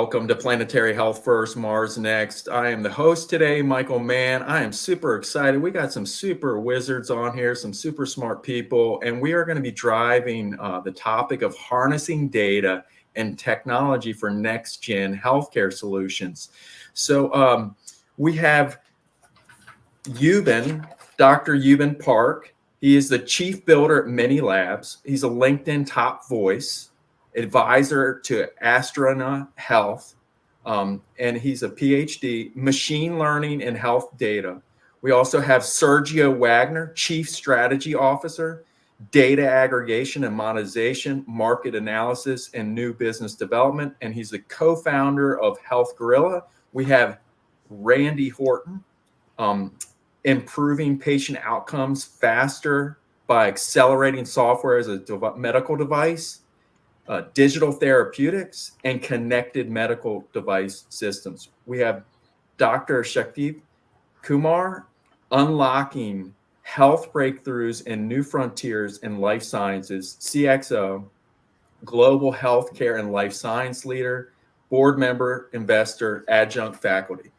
welcome to Planetary Health First, Mars Next. I am the host today, Michael Mann. I am super excited. We got some super wizards on here, some super smart people, and we are going to be driving the topic of harnessing data and technology for next-gen healthcare solutions. So we have Yubin, Dr. Yubin Park. He is the chief builder at Many Labs. He's a LinkedIn top voice, advisor to Astrana Health, and he's a PhD, machine learning and health data. We also have Sergio Wagner, chief strategy officer, data aggregation and monetization, market analysis, and new business development. And he's the co-founder of Health Gorilla. We have Randy Horton, improving patient outcomes faster by accelerating software as a medical device, digital therapeutics, and connected medical device systems. We have Dr. Shakthi, Kumar, unlocking health breakthroughs and new frontiers in life sciences, CXO, global healthcare and life science leader, board member, investor, adjunct faculty.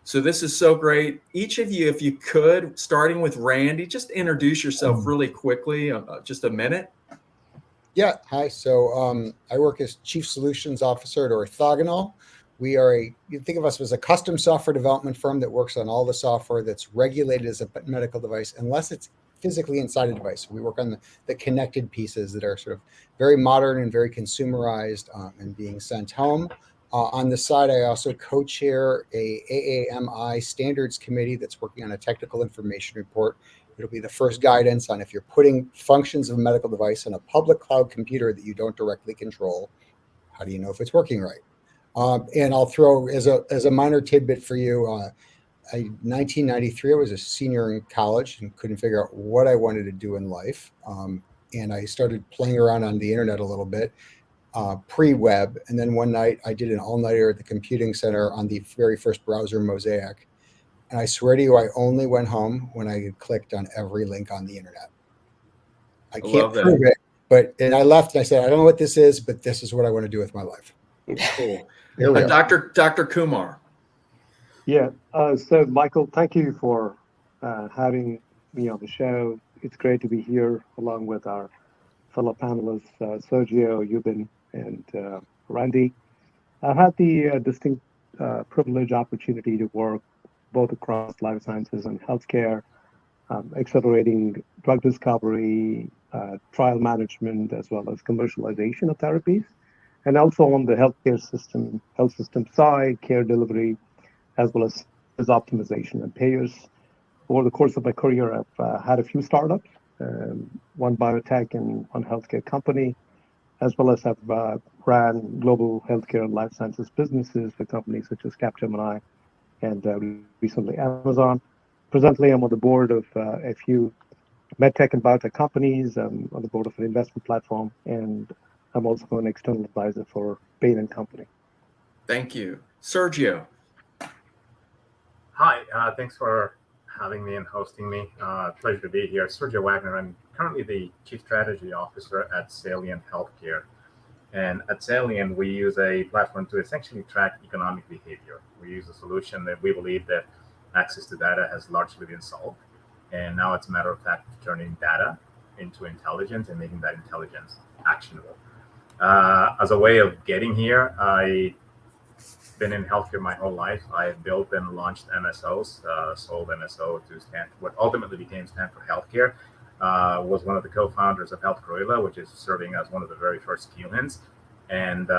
So this is so great. Each of you, if you could, starting with Randy, just introduce yourself really quickly, just a minute. Yeah, hi. So I work as Chief Solutions Officer at Orthogonal. We are you think of us as a custom software development firm that works on all the software that's regulated as a medical device, unless it's physically inside a device. We work on the connected pieces that are sort of very modern and very consumerized and being sent home. On the side, I also co-chair a AAMI standards committee that's working on a technical information report. It'll be the first guidance on if you're putting functions of a medical device in a public cloud computer that you don't directly control, how do you know if it's working right? And I'll throw as a minor tidbit for you, 1993, I was a senior in college and couldn't figure out what I wanted to do in life. And I started playing around on the internet a little bit, pre-web. And then one night I did an all-nighter at the computing center on the very first browser, Mosaic. And I swear to you, I only went home when I had clicked on every link on the internet. I can't prove it, and I left and I said, I don't know what this is, but this is what I want to do with my life. Cool. Dr. Kumar. Yeah. So Michael, thank you for having me on the show. It's great to be here along with our fellow panelists, Sergio, Yubin, and Randy. I've had the distinct privilege opportunity to work both across life sciences and healthcare, accelerating drug discovery, trial management, as well as commercialization of therapies, and also on the health system side, care delivery, as well as optimization and payers. Over the course of my career, I've had a few startups, one biotech and one healthcare company, as well as have ran global healthcare and life sciences businesses for companies such as Capgemini and recently Amazon. Presently, I'm on the board of a few medtech and biotech companies. I'm on the board of an investment platform, and I'm also an external advisor for Bain & Company. Thank you. Sergio. Hi, thanks for having me and hosting me. Pleasure to be here. Sergio Wagner. I'm currently the Chief Strategy Officer at Salient Healthcare. And at Salient, we use a platform to essentially track economic behavior. We use a solution that we believe that access to data has largely been solved. And now it's a matter of fact turning data into intelligence and making that intelligence actionable. As a way of getting here, I've been in healthcare my whole life. I built and launched MSOs, sold MSO to what ultimately became Stanford Healthcare. Was one of the co-founders of Health Gorilla, which is serving as one of the very first humans. And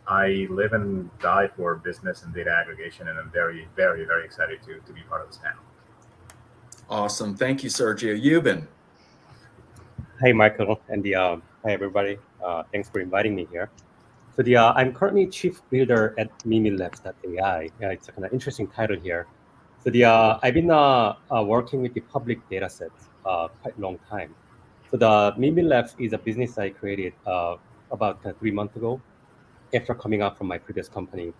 I live and die for business and data aggregation, and I'm very, very, very excited to be part of this panel. Awesome. Thank you, Sergio. Yubin. Hi, Michael, and hi, everybody. Thanks for inviting me here. So I'm currently chief builder at MimiLabs.ai. It's a kind of interesting title here. So I've been working with the public data sets quite a long time. So the Mimi Labs is a business I created about 3 months ago after coming out from my previous company.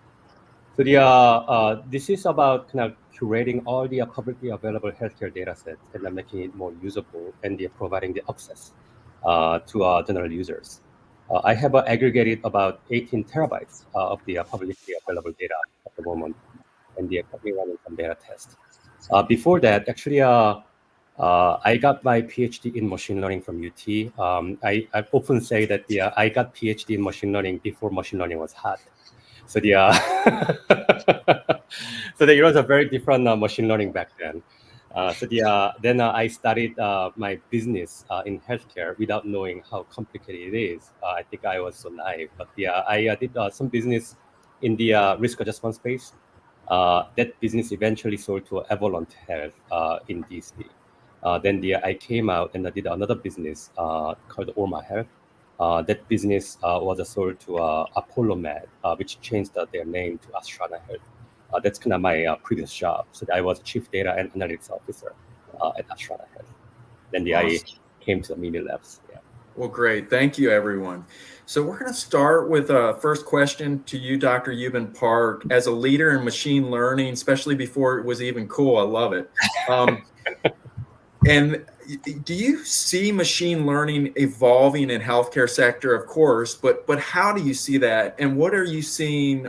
So this is about kind of curating all the publicly available healthcare data sets and making it more usable and providing the access to general users. I have aggregated about 18 terabytes of the publicly available data at the moment, and they are currently running some beta tests. Before that, actually, I got my PhD in machine learning from UT. I often say that I got PhD in machine learning before machine learning was hot. So so it was a very different machine learning back then. Then I started my business in healthcare without knowing how complicated it is. I think I was so naive, but I did some business in the risk adjustment space. That business eventually sold to Evolent Health in DC. Then I came out and I did another business called Orma Health. That business was sold to Apollo Med, which changed their name to Astrana Health. That's kind of my previous job. So I was chief data and analytics officer at Astrana Health. Then I came to the Mimi Labs. Yeah. Well, great. Thank you, everyone. So we're going to start with a first question to you, Dr. Yubin Park. As a leader in machine learning, especially before it was even cool, I love it. And do you see machine learning evolving in healthcare sector? Of course, but how do you see that? And what are you seeing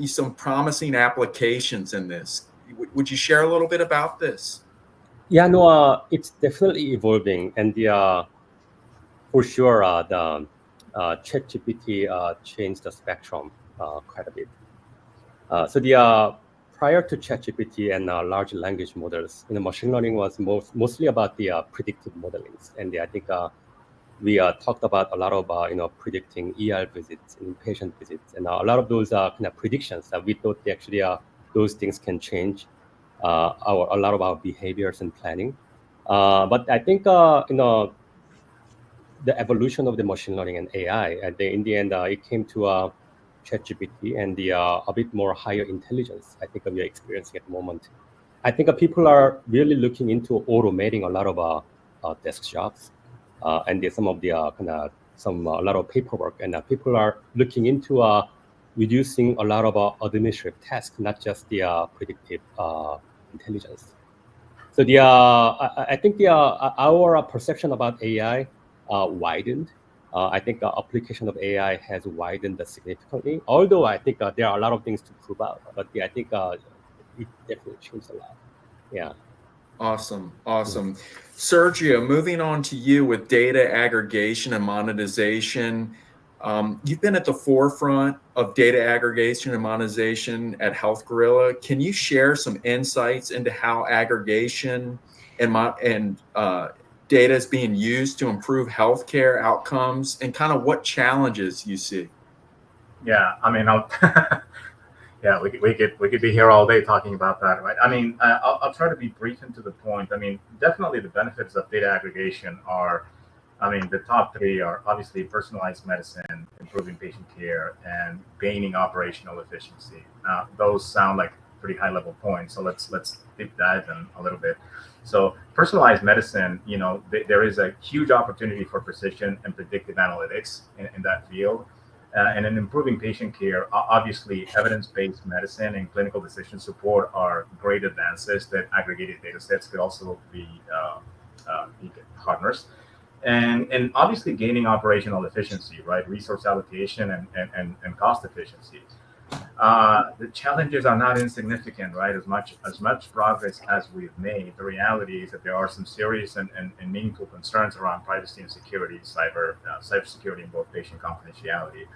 some promising applications in this? Would you share a little bit about this? Yeah, no, it's definitely evolving, and for sure the ChatGPT changed the spectrum quite a bit. So prior to ChatGPT and large language models, machine learning was mostly about the predictive modeling, and I think we talked about a lot of predicting ER visits and inpatient visits, and a lot of those kind of predictions that we thought actually those things can change a lot of our behaviors and planning. But I think the evolution of the machine learning and AI, in the end, it came to ChatGPT and the a bit more higher intelligence. I think we are experiencing at the moment. I think people are really looking into automating a lot of desk jobs, and there's some of the a lot of paperwork, and people are looking into reducing a lot of administrative tasks, not just the predictive intelligence. So I think our perception about AI widened. I think the application of AI has widened significantly. Although I think there are a lot of things to prove out, but I think it definitely changed a lot. Yeah. Awesome. Sergio, moving on to you with data aggregation and monetization. You've been at the forefront of data aggregation and monetization at Health Gorilla. Can you share some insights into how aggregation and data is being used to improve healthcare outcomes, and kind of what challenges you see? Yeah, I mean, yeah, we could be here all day talking about that, right? I mean, I'll try to be brief and to the point. I mean, definitely the benefits of data aggregation are, I mean, the top three are obviously personalized medicine, improving patient care, and gaining operational efficiency. Those sound like pretty high level points, so let's deep dive in a little bit. So personalized medicine, there is a huge opportunity for precision and predictive analytics in that field. And in improving patient care, obviously, evidence-based medicine and clinical decision support are great advances that aggregated data sets could also be partners. And obviously gaining operational efficiency, right? Resource allocation and cost efficiency. The challenges are not insignificant, right? As much progress as we've made, the reality is that there are some serious and meaningful concerns around privacy and security, cybersecurity, and both patient confidentiality.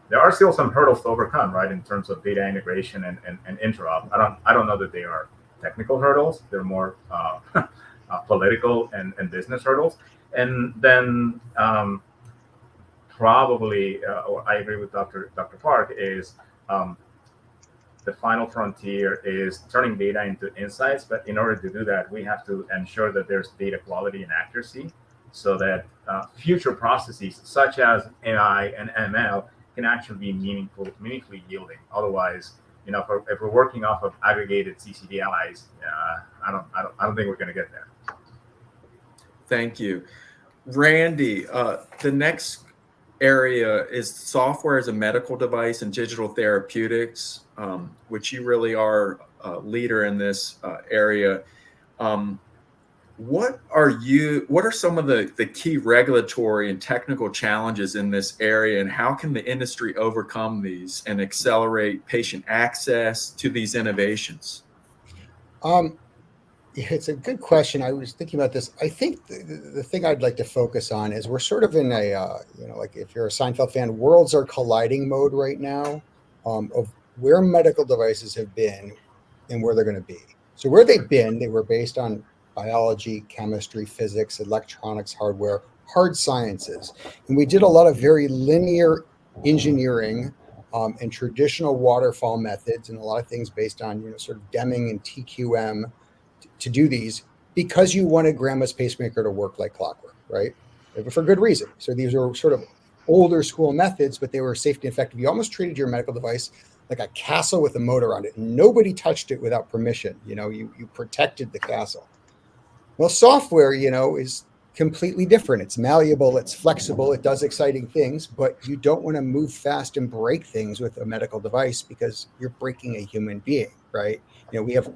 There are still some hurdles to overcome, right, in terms of data integration and interop. I don't know that they are technical hurdles; they're more political and business hurdles. And then probably, or I agree with Dr. Park, is the final frontier is turning data into insights. But in order to do that, we have to ensure that there's data quality and accuracy, so that future processes such as AI and ML can actually be meaningfully yielding. Otherwise, if we're working off of aggregated CCDIs, I don't think we're going to get there. Thank you, Randy. The next area is software as a medical device and digital therapeutics, which you really are a leader in this area. What are some of the key regulatory and technical challenges in this area, and how can the industry overcome these and accelerate patient access to these innovations? It's a good question. I was thinking about this. I think the thing I'd like to focus on is we're sort of in a, like if you're a Seinfeld fan, worlds are colliding mode right now, of where medical devices have been and where they're going to be. So where they've been, they were based on biology, chemistry, physics, electronics, hardware, hard sciences. And we did a lot of very linear engineering, and traditional waterfall methods, and a lot of things based on, sort of Deming and TQM to do these, because you wanted grandma's pacemaker to work like clockwork, right? But for good reason. So these are sort of older school methods, but they were safe and effective. You almost treated your medical device like a castle with a moat around it. Nobody touched it without permission. You protected the castle. Well, software, is completely different. It's malleable, it's flexible, it does exciting things, but you don't want to move fast and break things with a medical device because you're breaking a human being, right? We have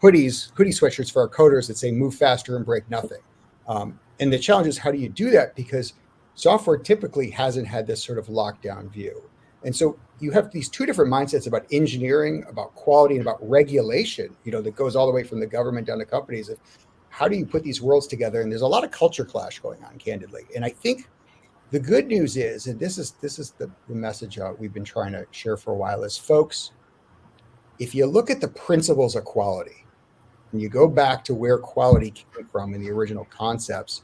hoodie sweatshirts for our coders that say move faster and break nothing. And the challenge is, how do you do that? Because software typically hasn't had this sort of lockdown view. And so you have these two different mindsets about engineering, about quality, and about regulation, that goes all the way from the government down to companies of how do you put these worlds together? And there's a lot of culture clash going on, candidly. And I think the good news is, and this is the message we've been trying to share for a while, is, folks, if you look at the principles of quality, and you go back to where quality came from in the original concepts,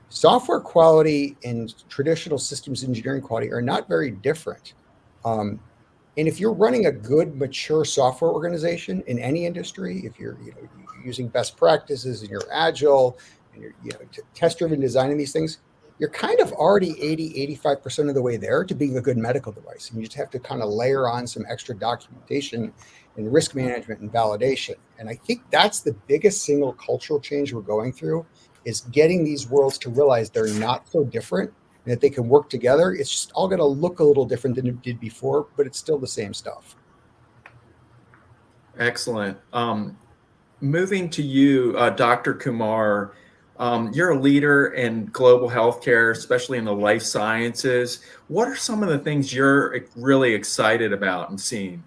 software quality and traditional systems engineering quality are not very different. And if you're running a good, mature software organization in any industry, if you're using best practices and you're agile and you're test-driven designing these things, you're kind of already 80-85% of the way there to being a good medical device. And you just have to kind of layer on some extra documentation and risk management and validation. And I think that's the biggest single cultural change we're going through, is getting these worlds to realize they're not so different and that they can work together. It's just all going to look a little different than it did before, but it's still the same stuff. Excellent. Moving to you, Dr. Kumar, you're a leader in global healthcare, especially in the life sciences. What are some of the things you're really excited about and seeing?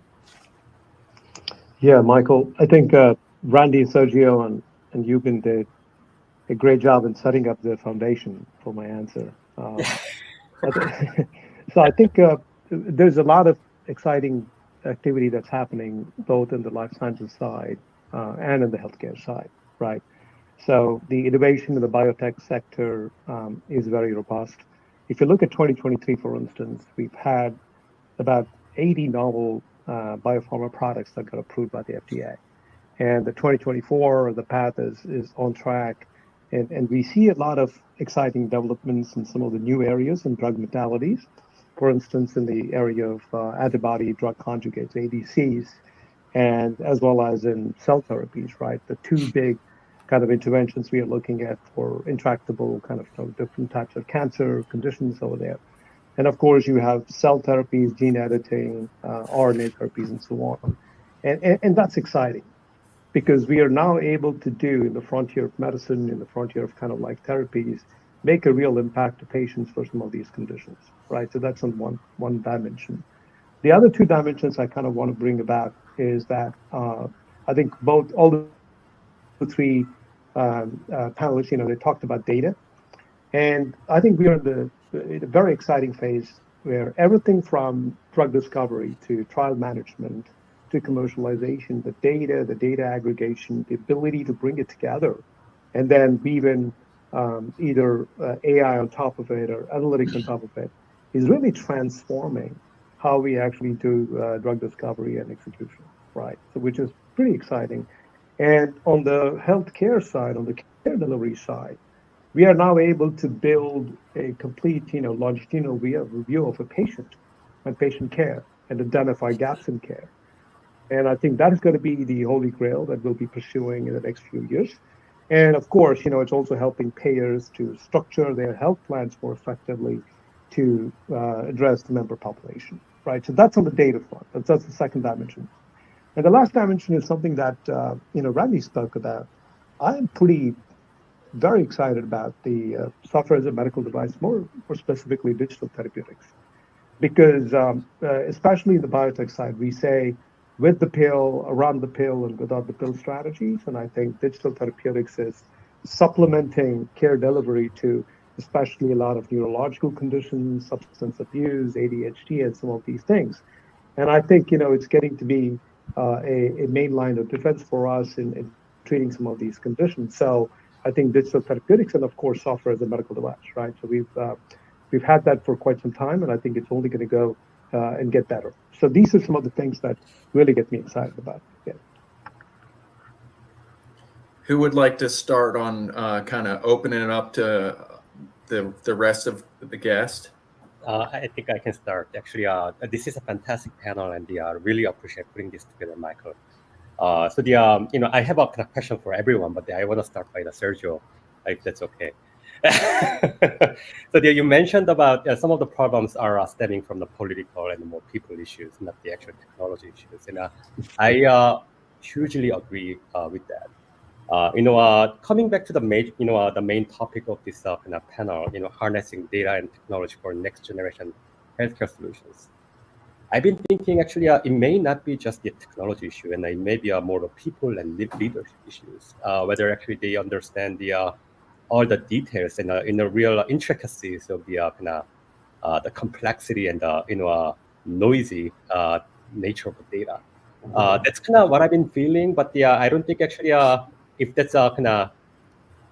Yeah, Michael, I think Randy, Sergio, and Yubin did a great job in setting up the foundation for my answer. So I think there's a lot of exciting activity that's happening both in the life sciences side and in the healthcare side, right? So the innovation in the biotech sector is very robust. If you look at 2023, for instance, we've had about 80 novel biopharma products that got approved by the FDA. And the 2024, the path is on track. And we see a lot of exciting developments in some of the new areas in drug modalities. For instance, in the area of antibody drug conjugates, ADCs, and as well as in cell therapies, right? The two big kind of interventions we are looking at for intractable kind of different types of cancer conditions over there. And of course, you have cell therapies, gene editing, RNA therapies, and so on. And that's exciting, because we are now able to do, in the frontier of medicine, in the frontier of kind of like therapies, make a real impact to patients for some of these conditions, right? So that's on one dimension. The other two dimensions I kind of want to bring about is that I think all the three panelists, they talked about data. And I think we are in a very exciting phase where everything from drug discovery to trial management to commercialization, the data aggregation, the ability to bring it together, and then even either AI on top of it or analytics on top of it, is really transforming how we actually do drug discovery and execution, right? So which is pretty exciting. And on the healthcare side, on the care delivery side, we are now able to build a complete, longitudinal review of a patient and patient care and identify gaps in care. And I think that is going to be the holy grail that we'll be pursuing in the next few years. And of course, it's also helping payers to structure their health plans more effectively to address the member population, right? So that's on the data front. That's the second dimension. And the last dimension is something that, Randy spoke about. I'm pretty very excited about the software as a medical device, more specifically digital therapeutics, because especially in the biotech side, we say with the pill, around the pill, and without the pill strategies. And I think digital therapeutics is supplementing care delivery to especially a lot of neurological conditions, substance abuse, ADHD, and some of these things. And I think, it's getting to be a main line of defense for us in treating some of these conditions. So I think digital therapeutics and, of course, software as a medical device, right? So we've had that for quite some time, and I think it's only going to go and get better. So these are some of the things that really get me excited about it. Who would like to start on kind of opening it up to the rest of the guest? I think I can start. Actually, this is a fantastic panel, and I really appreciate putting this together, Michael. So I have a kind of question for everyone, but I want to start by the Sergio, if that's okay. So you mentioned about some of the problems are stemming from the political and the more people issues, not the actual technology issues, and I hugely agree with that. Coming back to the main topic of this kind of panel, harnessing data and technology for next generation healthcare solutions. I've been thinking actually it may not be just the technology issue, and it may be more of people and leadership issues. Whether actually they understand all the details and in the real intricacies of the complexity and noisy nature of the data. That's kind of what I've been feeling, but I don't think actually if that's kind of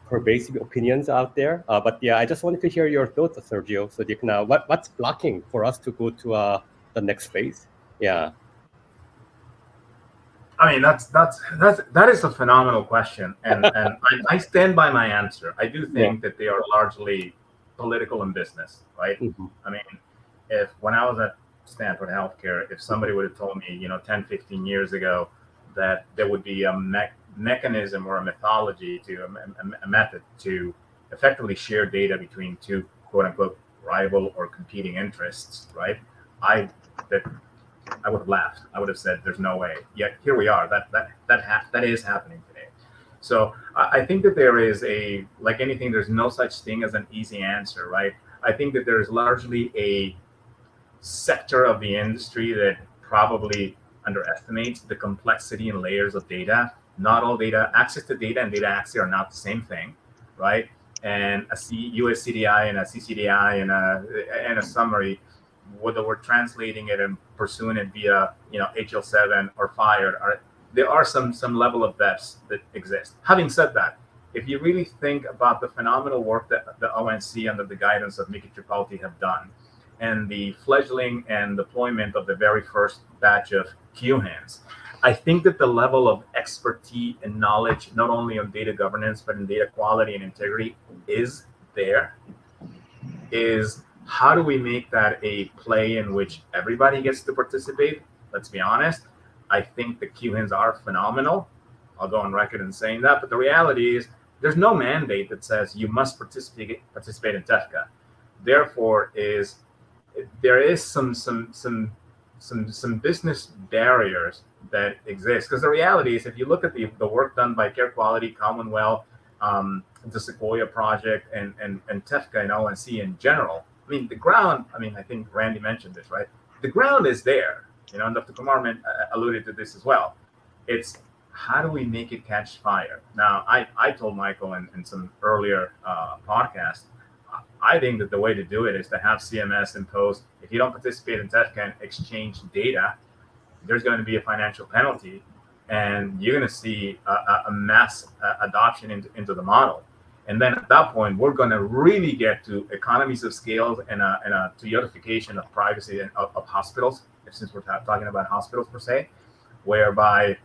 pervasive opinions out there. But I just wanted to hear your thoughts, Sergio. So what's blocking for us to go to the next phase? Yeah. I mean, that is a phenomenal question, and I stand by my answer. I do think that they are largely political and business, right? Mm-hmm. I mean, when I was at Stanford Healthcare, if somebody would have told me, 10, 15 years ago that there would be a mechanism or a methodology a method to effectively share data between two quote unquote rival or competing interests, right? I would have laughed. I would have said, "There's no way." Yet here we are. That is happening today. So I think that there is like anything, there's no such thing as an easy answer, right? I think that there is largely a sector of the industry that probably underestimates the complexity and layers of data. Not all data, access to data and data access are not the same thing, right? And a US CDI and a CCDI and a summary, whether we're translating it and pursuing it via HL7 or FHIR, there are some level of depths that exist. Having said that, if you really think about the phenomenal work that the ONC under the guidance of Miki Tripalti have done, and the fledgling and deployment of the very first batch of QHINs, I think that the level of expertise and knowledge, not only on data governance, but in data quality and integrity is there. Is how do we make that a play in which everybody gets to participate? Let's be honest. I think the QHINs are phenomenal. I'll go on record in saying that. But the reality is there's no mandate that says you must participate in TEFCA. Therefore, there is some business barriers that exist. Because the reality is, if you look at the work done by Care Quality, Commonwealth, the Sequoia Project, and TEFCA and ONC in general, I mean, the ground, I think Randy mentioned this, right? The ground is there. And Dr. Kumar alluded to this as well. It's how do we make it catch fire? Now, I told Michael in some earlier podcasts, I think that the way to do it is to have CMS impose, if you don't participate in TEFCA and exchange data, there's going to be a financial penalty, and you're going to see a mass adoption into the model. And then at that point, we're going to really get to economies of scale and a Toyotification of privacy of hospitals, since we're talking about hospitals per se, whereby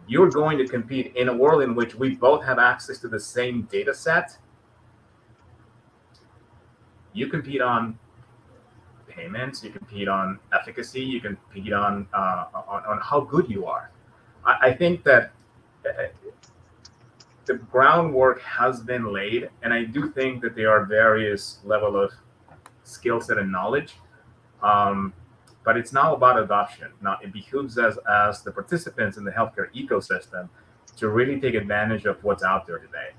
you're going to compete in a world in which we both have access to the same data set. You compete on payments, you compete on efficacy, you compete on how good you are. I think that the groundwork has been laid, and I do think that there are various level of skill set and knowledge, but it's now about adoption. Now, it behooves us as the participants in the healthcare ecosystem to really take advantage of what's out there today.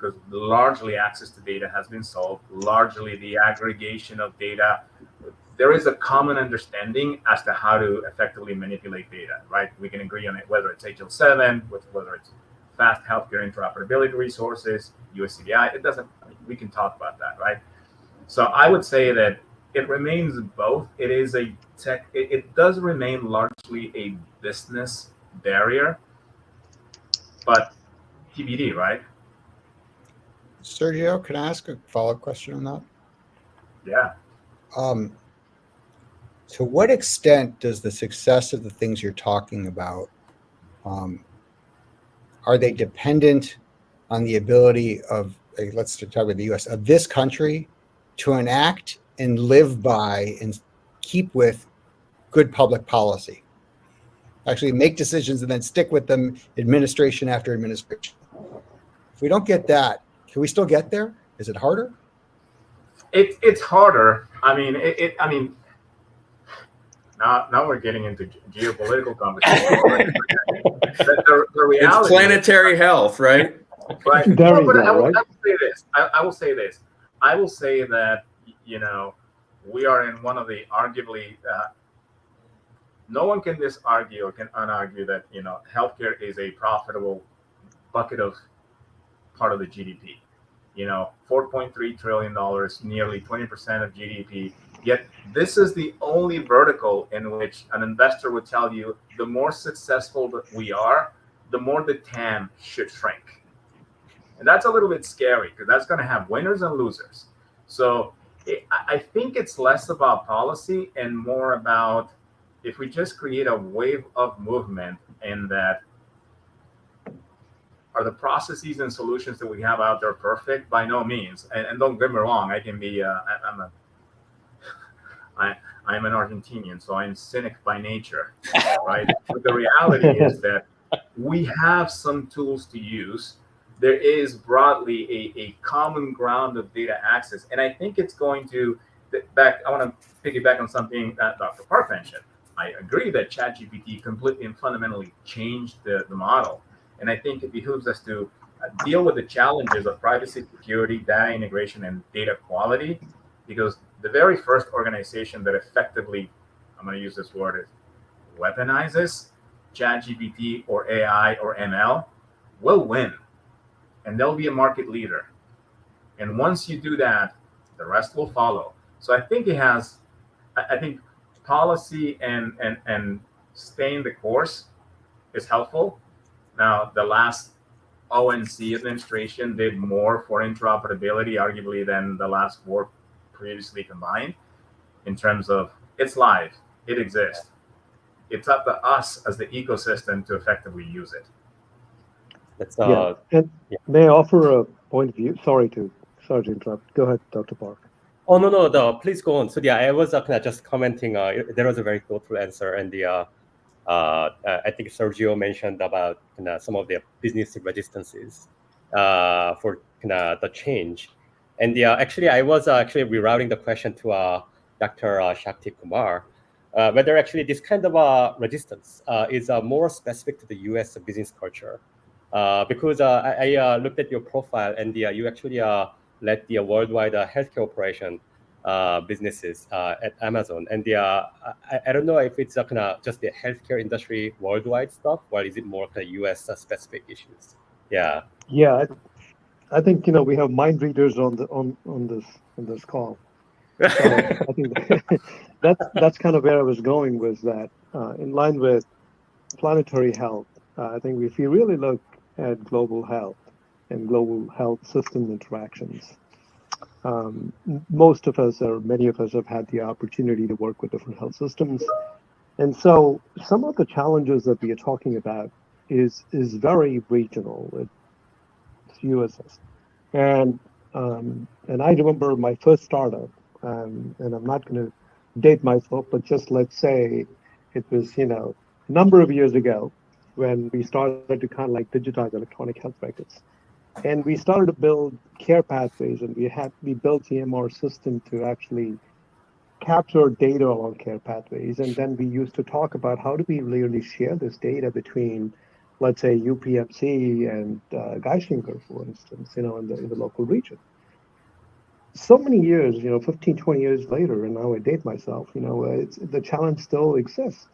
because largely access to data has been solved, largely the aggregation of data. There is a common understanding as to how to effectively manipulate data, right? We can agree on it, whether it's HL7, whether it's fast healthcare interoperability resources, USCDI, it doesn't, we can talk about that, right? So I would say that it remains both. It is a tech, it does remain largely a business barrier, but TBD, right? Sergio, can I ask a follow-up question on that? Yeah. To what extent does the success of the things you're talking about, are they dependent on the ability of, let's talk about the US, of this country to enact and live by and keep with good public policy? Actually make decisions and then stick with them administration after administration. If we don't get that, can we still get there? Is it harder? It's harder. I mean, now we're getting into geopolitical conversation. the reality It's planetary health, right? Right. There No, you but go, I will right? say this. I will say this. I will say that, we are in one of the arguably, no one can disargue or can unargue that, healthcare is a profitable bucket of part of the GDP. $4.3 trillion, nearly 20% of GDP. Yet this is the only vertical in which an investor would tell you the more successful that we are, the more the TAM should shrink. And that's a little bit scary because that's going to have winners and losers. So I think it's less about policy and more about if we just create a wave of movement in that. Are the processes and solutions that we have out there perfect? By no means. And don't get me wrong, I can be, I'm an Argentinian, so I'm cynic by nature, right? But the reality is that we have some tools to use. There is broadly a common ground of data access. And I think it's going to, I want to piggyback on something that Dr. Park mentioned. I agree that ChatGPT completely and fundamentally changed the model. And I think it behooves us to deal with the challenges of privacy, security, data integration, and data quality, because the very first organization that effectively, I'm going to use this word, weaponizes ChatGPT or AI or ML will win, and they'll be a market leader. And once you do that, the rest will follow. So I think I think policy and staying the course is helpful. Now, the last ONC administration did more for interoperability, arguably, than the last four previously combined, in terms of it's live, it exists. It's up to us as the ecosystem to effectively use it. That's And may I offer a point of view? Sorry to interrupt. Go ahead, Dr. Park. Oh no, please go on. So yeah, I was kind of just commenting. There was a very thoughtful answer, and I think Sergio mentioned about some of the business resistances for the change. And actually, I was actually rerouting the question to Dr. Shakthi Kumar, whether actually this kind of resistance is more specific to the U.S. business culture. Because I looked at your profile, and you actually led the worldwide healthcare operation businesses at Amazon. And I don't know if it's kind of just the healthcare industry worldwide stuff, or is it more kind of US specific issues? Yeah. Yeah, I think we have mind readers on this call. So I think that's kind of where I was going, was that in line with planetary health. I think if you really look at global health and global health system interactions, most of us, or many of us, have had the opportunity to work with different health systems. And so some of the challenges that we are talking about is very regional. It's USS. And I remember my first startup, and I'm not going to date myself, but just let's say it was, a number of years ago when we started to kind of like digitize electronic health records. And we started to build care pathways, and we built the EMR system to actually capture data along care pathways. And then we used to talk about how do we really share this data between let's say UPMC and Geisinger, for instance, in the local region. So many years, 15, 20 years later, and now I date myself, the challenge still exists.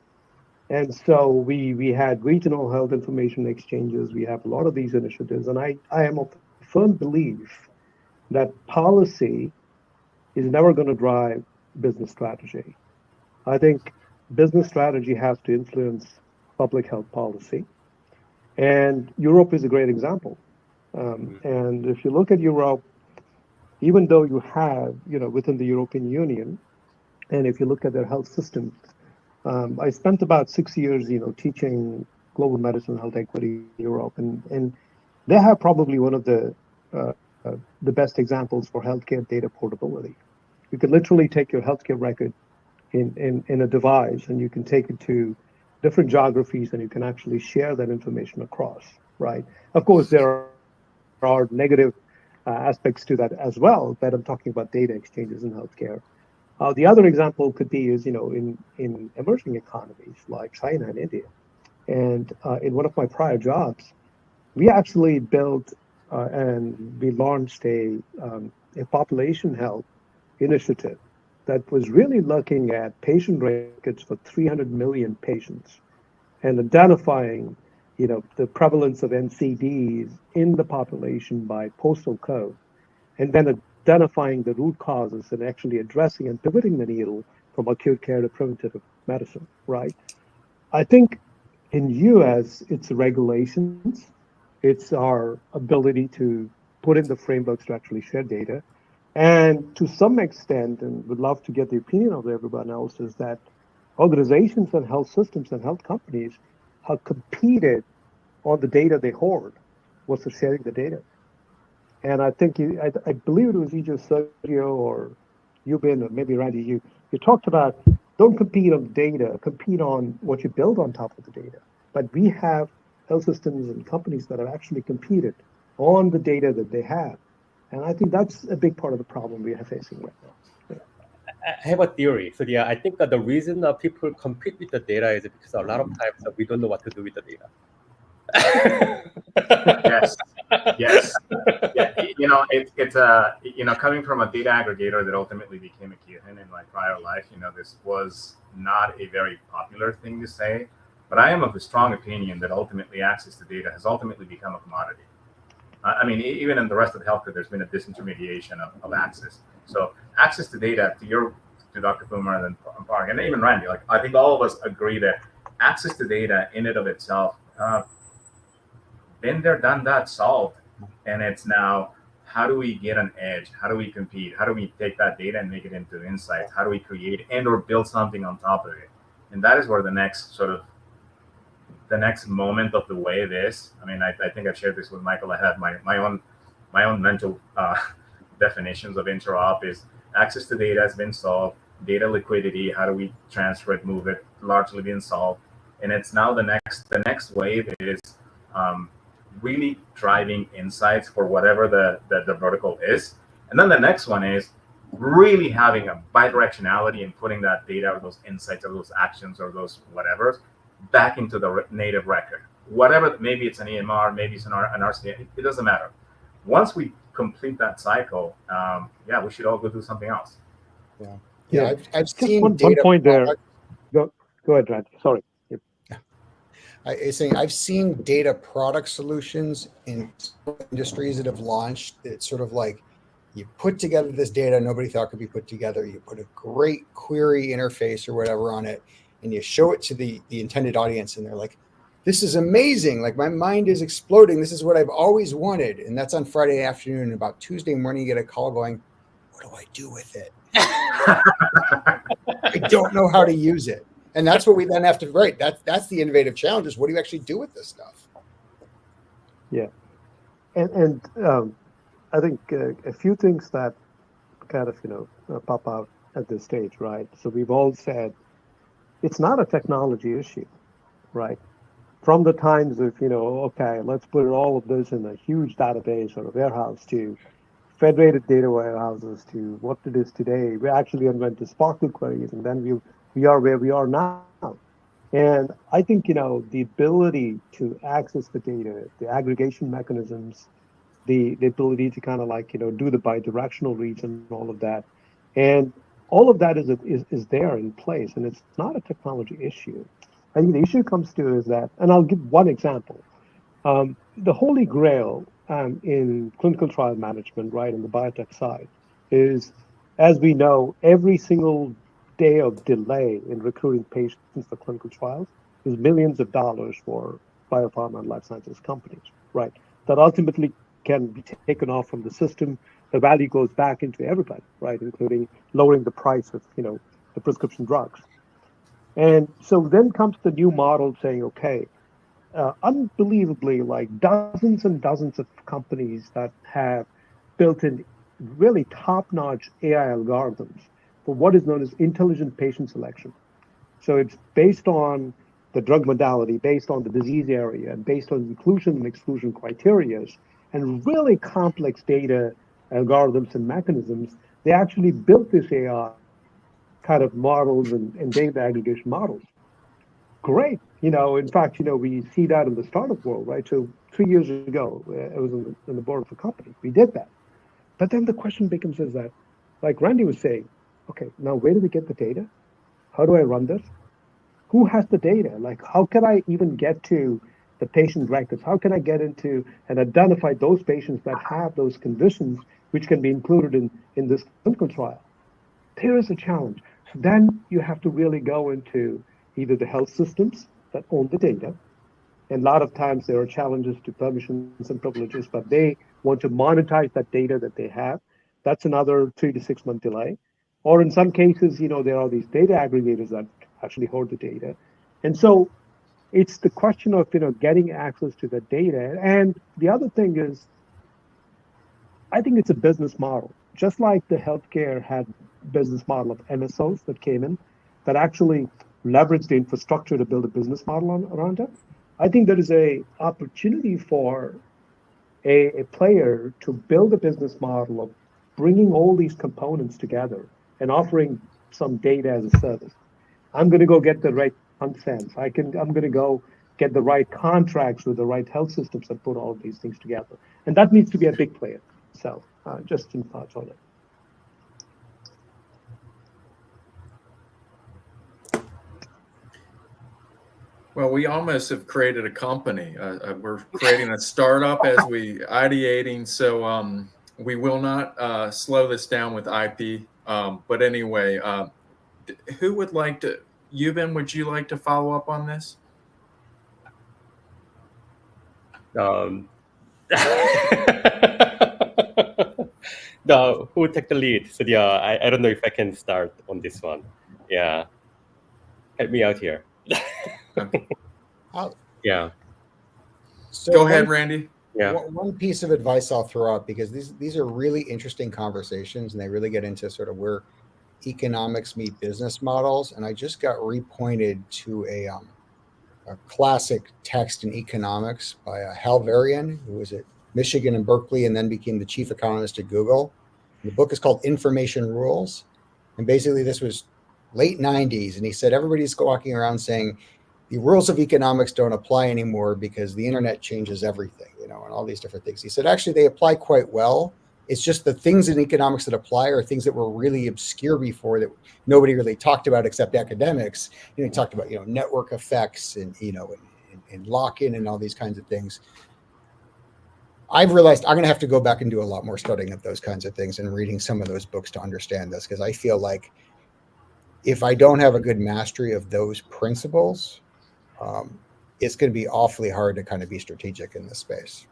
And so we had regional health information exchanges. We have a lot of these initiatives, and I am of firm belief that policy is never going to drive business strategy. I think business strategy has to influence public health policy. And Europe is a great example. And if you look at Europe, even though you have, within the European Union, and if you look at their health systems, I spent about 6 years, teaching global medicine, health equity in Europe, and they have probably one of the best examples for healthcare data portability. You can literally take your healthcare record in a device, and you can take it to different geographies, and you can actually share that information across, right? Of course, there are negative aspects to that as well, but I'm talking about data exchanges in healthcare. The other example could be is, in emerging economies like China and India. And in one of my prior jobs, we actually built and we launched a population health initiative that was really looking at patient records for 300 million patients and identifying, the prevalence of NCDs in the population by postal code, and then identifying the root causes and actually addressing and pivoting the needle from acute care to preventative medicine, right? I think in US, it's regulations, it's our ability to put in the frameworks to actually share data. And to some extent, and would love to get the opinion of everyone else, is that organizations and health systems and health companies have competed on the data they hoard versus sharing the data. And I think I believe it was either Sergio or Yubin or maybe Randy, you talked about don't compete on data, compete on what you build on top of the data. But we have health systems and companies that have actually competed on the data that they have. And I think that's a big part of the problem we are facing right now. I have a theory. So yeah, I think that the reason that people compete with the data is because a lot of times that we don't know what to do with the data. Yes. Yeah. It's coming from a data aggregator that ultimately became a Kihin in my prior life. This was not a very popular thing to say, but I am of the strong opinion that ultimately access to data has ultimately become a commodity. I mean, even in the rest of healthcare, there's been a disintermediation of access. So access to data, to Dr. Kumar and Park, and even Randy, I think all of us agree that access to data in and of itself, been there, done that, solved. And it's now, how do we get an edge? How do we compete? How do we take that data and make it into insights? How do we create and or build something on top of it? And that is where the next moment of the wave is. I mean, I think I've shared this with Michael. I have my own mental definitions of interop is access to data has been solved. Data liquidity, how do we transfer it, move it, largely been solved. And it's now the next wave is really driving insights for whatever the vertical is. And then the next one is really having a bidirectionality and putting that data or those insights or those actions or those whatever back into the native record. Whatever, maybe it's an EMR, maybe it's an RCA, it doesn't matter. Once we complete that cycle, we should all go do something else. Yeah. I've seen one data point there. product. Go ahead, Randy. Sorry. I've seen data product solutions in industries that have launched. It's sort of like you put together this data nobody thought could be put together. You put a great query interface or whatever on it, and you show it to the intended audience, and they're like, this is amazing. Like, my mind is exploding. This is what I've always wanted. And that's on Friday afternoon. And about Tuesday morning, you get a call going, what do I do with it? I don't know how to use it. And that's what we then have to write. That's the innovative challenge is what do you actually do with this stuff? Yeah. And I think a few things that kind of, pop out at this stage, right? So we've all said it's not a technology issue, right? From the times of, okay, let's put all of this in a huge database or a warehouse to federated data warehouses to what it is today. We actually invented Sparkle queries, and then we are where we are now. And I think, the ability to access the data, the aggregation mechanisms, the ability to kind of like, do the bidirectional reads and all of that. And all of that is there in place, and it's not a technology issue. I think the issue comes to is that, and I'll give one example. The holy grail in clinical trial management, right, in the biotech side, is, as we know, every single day of delay in recruiting patients for clinical trials is millions of dollars for biopharma and life sciences companies, right? That ultimately can be taken off from the system. The value goes back into everybody, right, including lowering the price of, the prescription drugs. And so then comes the new model saying, okay, unbelievably, like dozens and dozens of companies that have built in really top-notch AI algorithms for what is known as intelligent patient selection. So it's based on the drug modality, based on the disease area, and based on inclusion and exclusion criteria, and really complex data algorithms and mechanisms. They actually built this AI kind of models and data aggregation models. Great. In fact, we see that in the startup world, right? So 3 years ago, I was in the board of a company. We did that. But then the question becomes is that, like Randy was saying, okay, now where do we get the data? How do I run this? Who has the data? Like, how can I even get to the patient records? How can I get into and identify those patients that have those conditions which can be included in this clinical trial? There is a challenge. So then you have to really go into either the health systems that own the data, and a lot of times there are challenges to permissions and privileges, but they want to monetize that data that they have. That's another 3 to 6 month delay. Or in some cases, there are these data aggregators that actually hold the data. And so it's the question of, getting access to the data. And the other thing is, I think it's a business model. Just like the healthcare had business model of MSOs that came in, that actually leveraged the infrastructure to build a business model around it. I think there is a opportunity for a player to build a business model of bringing all these components together and offering some data as a service. I'm going to go get the right consents. I'm going to go get the right contracts with the right health systems and put all of these things together. And that needs to be a big player. So just some thoughts on it. Well, we almost have created a company. We're creating a startup as we ideating. So we will not slow this down with IP. But anyway, who would like to? Yubin, would you like to follow up on this? No, who will take the lead? So I don't know if I can start on this one. Yeah, help me out here. Okay. Yeah. So Go ahead, Randy. Yeah. One piece of advice I'll throw out, because these are really interesting conversations and they really get into sort of where economics meet business models. And I just got repointed to a classic text in economics by Hal Varian, who was at Michigan and Berkeley and then became the chief economist at Google. And the book is called Information Rules. And basically this was late 90s. And he said, everybody's walking around saying the rules of economics don't apply anymore because the internet changes everything, and all these different things. He said, actually, they apply quite well. It's just the things in economics that apply are things that were really obscure before that nobody really talked about except academics. He talked about, network effects and, and lock-in and all these kinds of things. I've realized I'm going to have to go back and do a lot more studying of those kinds of things and reading some of those books to understand this, because I feel like if I don't have a good mastery of those principles, it's going to be awfully hard to kind of be strategic in this space.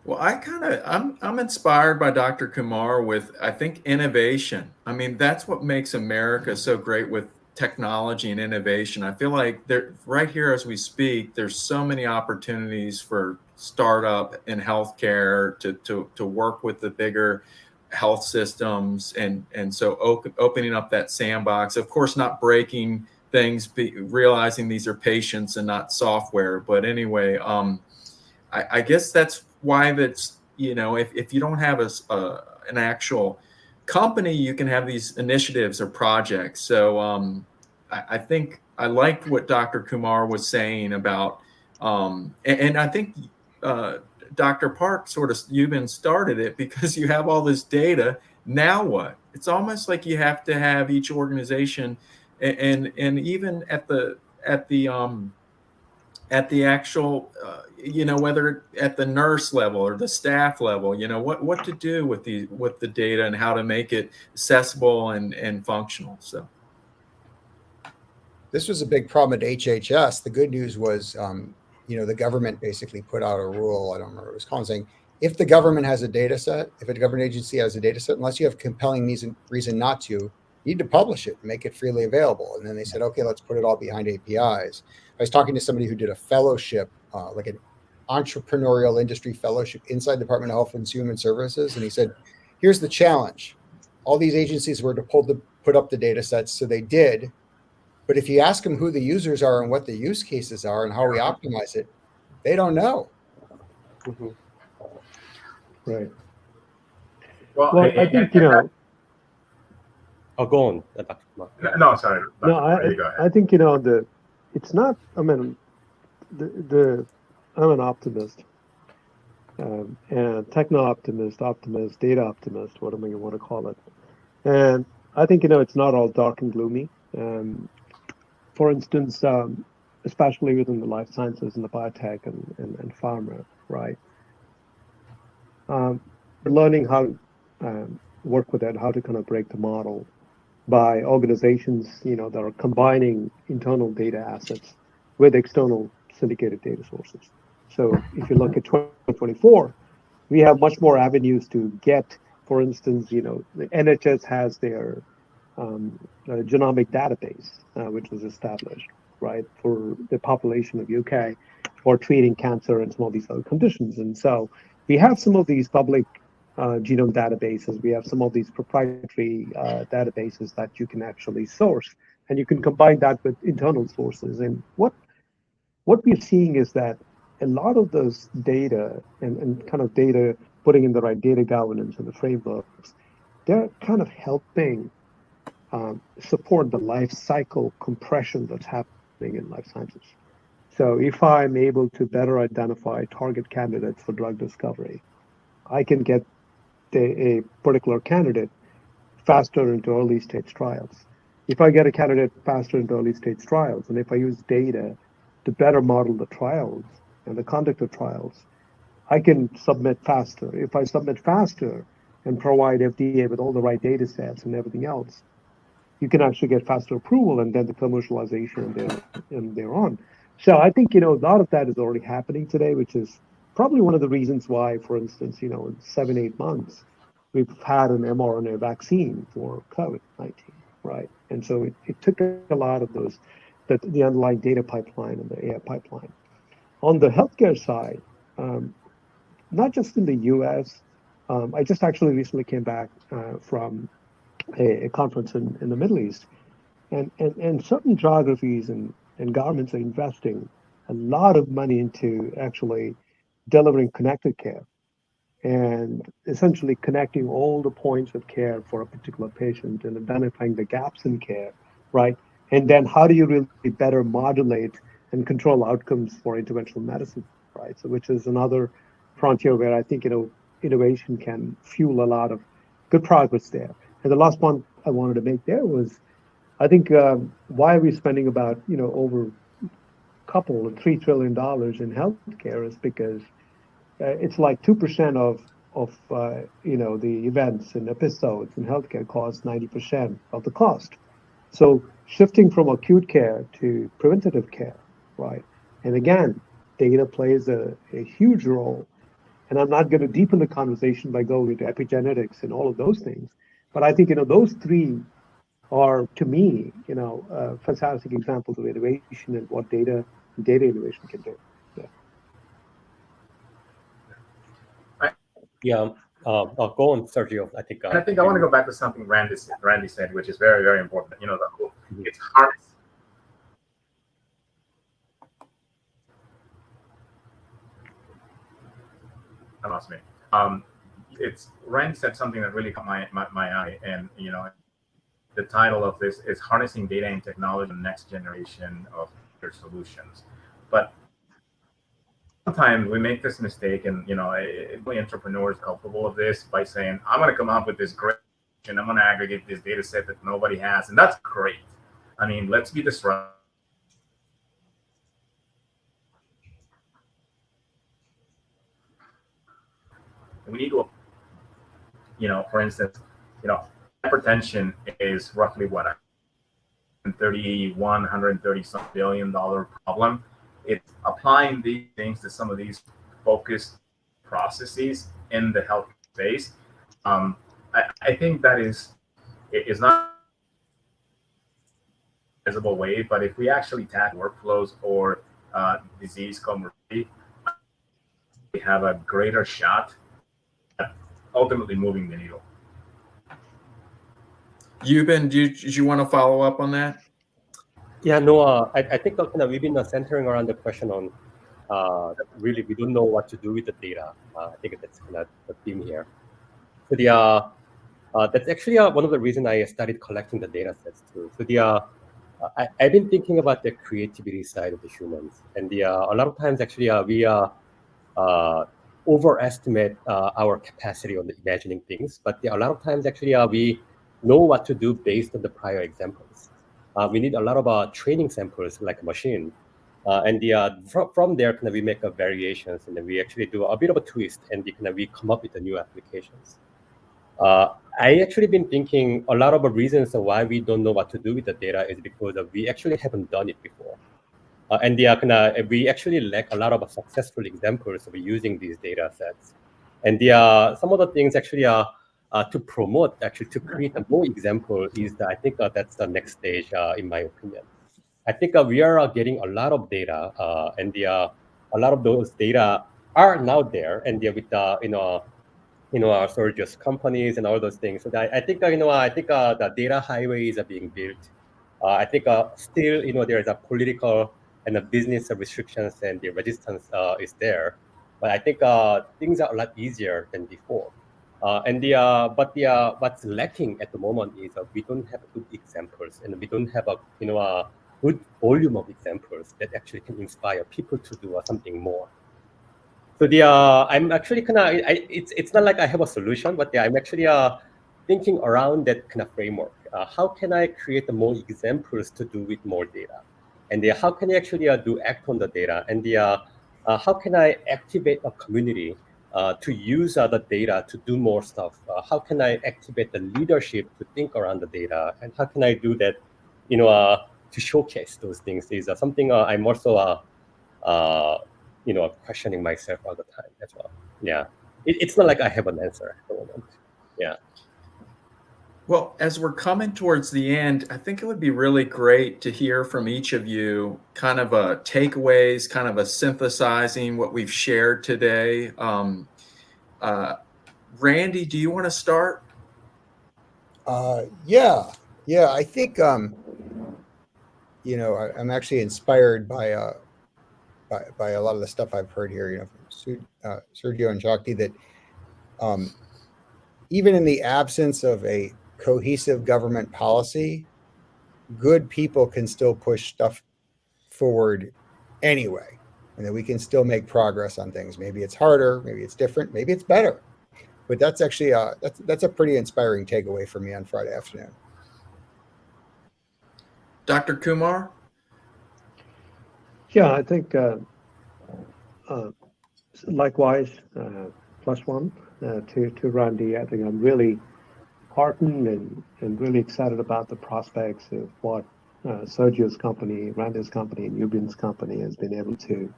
Well, I'm inspired by Dr. Kumar with, I think, innovation. I mean, that's what makes America so great with technology and innovation. I feel like right here as we speak, there's so many opportunities for startup in healthcare to work with the bigger health systems, and so opening up that sandbox. Of course, not breaking things, realizing these are patients and not software. But anyway, I guess that's why that's, if you don't have an actual company, you can have these initiatives or projects. So I think I liked what Dr. Kumar was saying about, and I think Dr. Park Yubin started it, because you have all this data. Now what? It's almost like you have to have each organization, and even at the actual, whether at the nurse level or the staff level, what to do with the data and how to make it accessible and functional. So this was a big problem at HHS. The good news was, the government basically put out a rule. I don't remember what it was called, saying if the government has a data set, if a government agency has a data set, unless you have compelling reason not to, you need to publish it and make it freely available. And then they said, okay, let's put it all behind APIs. I was talking to somebody who did a fellowship, like an entrepreneurial industry fellowship inside the Department of Health and Human Services. And he said, here's the challenge. All these agencies were to put up the data sets. So they did. But if you ask them who the users are and what the use cases are and how we optimize it, they don't know. Mm-hmm. Right. Well, I think, Oh, go on, Dr. Kumar. No, sorry. No, You go ahead. I think, it's not, I mean, I'm an optimist, and techno-optimist, data optimist, whatever you want to call it. And I think, it's not all dark and gloomy. For instance, especially within the life sciences and the biotech and pharma, right? We're learning how to work with it, how to kind of break the model by organizations, that are combining internal data assets with external syndicated data sources. So if you look at 2024, we have much more avenues to get, for instance, the NHS has their genomic database, which was established, right, for the population of UK for treating cancer and some of these other conditions. And so we have some of these public genome databases. We have some of these proprietary databases that you can actually source, and you can combine that with internal sources. And what we're seeing is that a lot of those data and kind of data, putting in the right data governance and the frameworks, they're kind of helping support the life cycle compression that's happening in life sciences. So if I'm able to better identify target candidates for drug discovery, I can get a particular candidate faster into early stage trials. If I get a candidate faster into early stage trials, and if I use data to better model the trials and the conduct of trials, I can submit faster. If I submit faster and provide FDA with all the right data sets and everything else, you can actually get faster approval and then the commercialization and thereon. So I think, a lot of that is already happening today, which is probably one of the reasons why, for instance, in 7-8 months, we've had an mRNA vaccine for COVID-19, right? And so it took a lot of those, the underlying data pipeline and the AI pipeline. On the healthcare side, not just in the US, I just actually recently came back from a conference in the Middle East, and certain geographies and governments are investing a lot of money into actually delivering connected care and essentially connecting all the points of care for a particular patient and identifying the gaps in care, right? And then how do you really better modulate and control outcomes for interventional medicine, right? So which is another frontier where I think, innovation can fuel a lot of good progress there. And the last point I wanted to make there was, I think, why are we spending about, over $3 trillion in healthcare is because it's like 2% of the events and episodes in healthcare cost 90% of the cost. So shifting from acute care to preventative care, right? And again, data plays a huge role. And I'm not going to deepen the conversation by going into epigenetics and all of those things. But I think, those three are, to me, fantastic examples of innovation and what data innovation can do. Yeah. Yeah. Go on, Sergio. I think. I think I want to go back to something Randy said, which is very, very important. It's hard. I lost me. Randy said something that really caught my eye, and the title of this is Harnessing Data and Technology, the Next Generation of Solutions. But sometimes we make this mistake, and entrepreneurs are culpable of this by saying, I'm going to come up with this great and I'm going to aggregate this data set that nobody has. And that's great. I mean, let's be disruptive. We need to, for instance, hypertension is roughly what, $130 some billion problem. It's applying these things to some of these focused processes in the health space. I think that is not a visible way, but if we actually tackle workflows or disease comorbidity, we have a greater shot at ultimately moving the needle. Yubin, did you want to follow up on that? Yeah, no, I think we've been centering around the question on really we don't know what to do with the data. I think that's kind of the theme here. So that's actually one of the reasons I started collecting the data sets too. So I've been thinking about the creativity side of the humans, and a lot of times actually we overestimate our capacity on imagining things, but a lot of times actually we know what to do based on the prior examples. We need a lot of training samples like a machine. And from there, we make variations, and then we actually do a bit of a twist, and we come up with the new applications. I actually been thinking a lot of the reasons why we don't know what to do with the data is because we actually haven't done it before. And we actually lack a lot of successful examples of using these data sets. And some of the things actually to promote, actually to create a more example is I think that's the next stage in my opinion. I think we are getting a lot of data, and a lot of those data are now there, and with our Sergio's companies and all those things. So I think the data highways are being built. I think still there is a political and a business restrictions, and the resistance is there. But I think things are a lot easier than before. What's lacking at the moment is we don't have good examples, and we don't have a good volume of examples that actually can inspire people to do something more. So I'm actually it's not like I have a solution, but I'm actually thinking around that kind of framework. How can I create more examples to do with more data? And how can I actually act on the data? And how can I activate a community to use the data to do more stuff? How can I activate the leadership to think around the data? And how can I do that, to showcase those things is something I'm also, questioning myself all the time as well. Yeah, it's not like I have an answer at the moment. Yeah. Well, as we're coming towards the end, I think it would be really great to hear from each of you kind of a takeaways, kind of a synthesizing what we've shared today. Randy, do you want to start? Yeah. I think I'm actually inspired by a lot of the stuff I've heard here. From Sergio and Shakthi, that even in the absence of a cohesive government policy, good people can still push stuff forward anyway, and that we can still make progress on things. Maybe it's harder, maybe it's different, maybe it's better. But that's actually that's a pretty inspiring takeaway for me on Friday afternoon. Dr. Kumar? Yeah, I think likewise, +1 to Randy. I think I'm really heartened and really excited about the prospects of what Sergio's company, Randy's company, and Yubin's company has been able to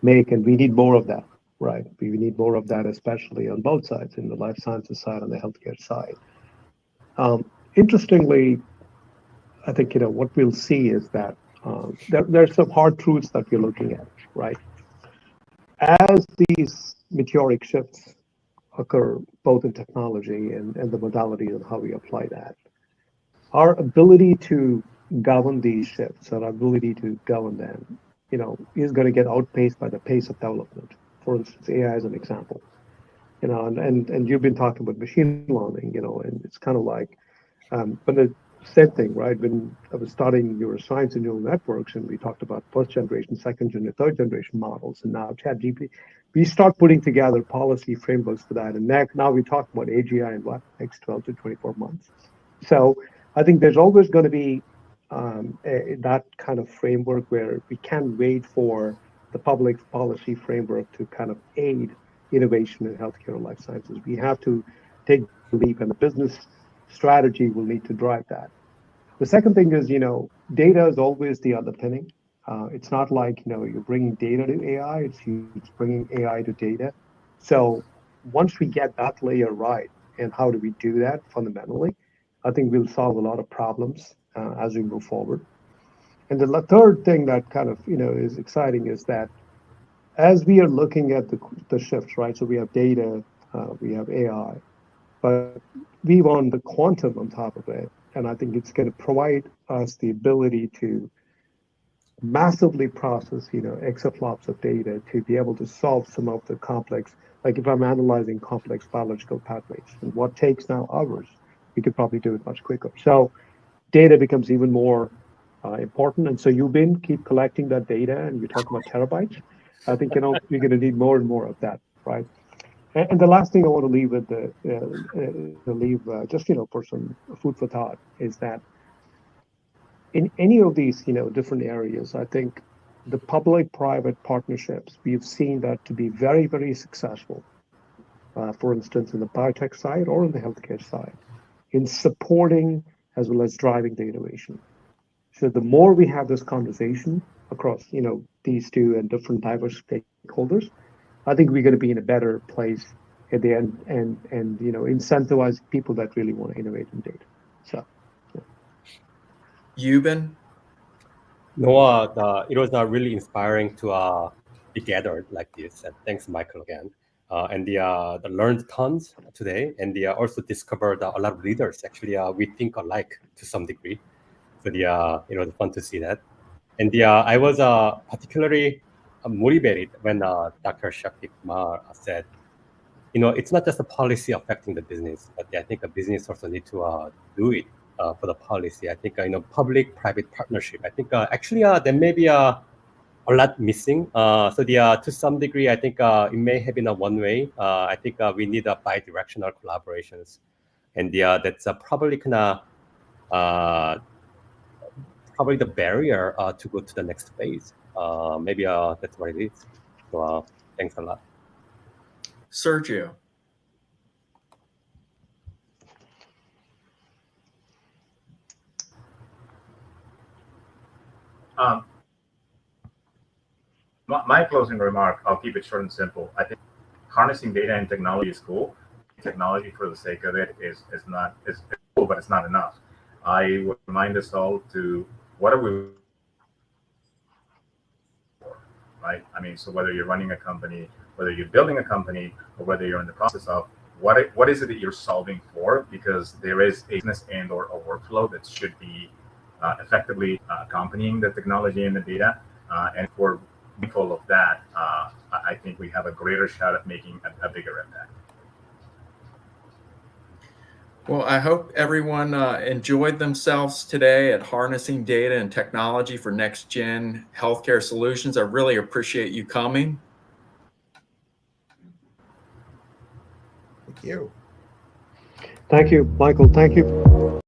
make, and we need more of that, right? We need more of that, especially on both sides, in the life sciences side and the healthcare side. Interestingly, I think what we'll see is that there's some hard truths that we're looking at, right? As these meteoric shifts occur, both in technology and the modality and how we apply that, our ability to govern these shifts, our ability to govern them, is going to get outpaced by the pace of development. For instance, AI is an example. And you've been talking about machine learning, and it's kind of like when same thing, right? When I was studying neuroscience and neural networks, and we talked about first generation, second generation, third generation models, and now ChatGPT, we start putting together policy frameworks for that. And now we talk about AGI in what, next 12 to 24 months. So I think there's always going to be that kind of framework where we can't wait for the public policy framework to kind of aid innovation in healthcare and life sciences. We have to take the leap, and the business strategy will need to drive that. The second thing is, data is always the underpinning. It's not like, you're bringing data to AI, it's bringing AI to data. So once we get that layer right, and how do we do that fundamentally, I think we'll solve a lot of problems as we move forward. And the third thing that kind of, is exciting is that as we are looking at the shifts, right? So we have data, we have AI, but we want the quantum on top of it. And I think it's going to provide us the ability to massively process, exaflops of data to be able to solve some of the complex, like if I'm analyzing complex biological pathways, and what takes now hours, we could probably do it much quicker. So data becomes even more important. And so Yubin, keep collecting that data, and you talk about terabytes. I think, we're going to need more and more of that, right? And the last thing I want to leave with just for some food for thought is that in any of these different areas, I think the public-private partnerships, we've seen that to be very, very successful. For instance, in the biotech side or in the healthcare side, in supporting as well as driving the innovation. So the more we have this conversation across these two and different diverse stakeholders, I think we're going to be in a better place at the end, and incentivize people that really want to innovate in data. So, Yubin? Noah, it was really inspiring to be gathered like this, and thanks, Michael, again. And the learned tons today, and also discovered a lot of leaders. Actually, we think alike to some degree. So it's fun to see that. And I was particularly motivated when Dr. Shakthi Kumar said, it's not just a policy affecting the business, but I think a business also need to do it for the policy. I think public-private partnership. I think actually there may be a lot missing. So to some degree, I think it may have been a one way. I think we need a bi-directional collaborations, and that's probably probably the barrier to go to the next phase. Maybe that's what it is. So thanks a lot. Sergio? My closing remark, I'll keep it short and simple. I think harnessing data and technology is cool. Technology for the sake of it is cool, but it's not enough. I would remind us all to what are we for, right? I mean, so whether you're running a company, whether you're building a company, or whether you're in the process of what is it that you're solving for? Because there is a business and or a workflow that should be effectively accompanying the technology and the data, and for mindful of that, I think we have a greater shot at making a bigger impact. Well, I hope everyone enjoyed themselves today at harnessing data and technology for next-gen healthcare solutions. I really appreciate you coming. Thank you. Thank you, Michael. Thank you.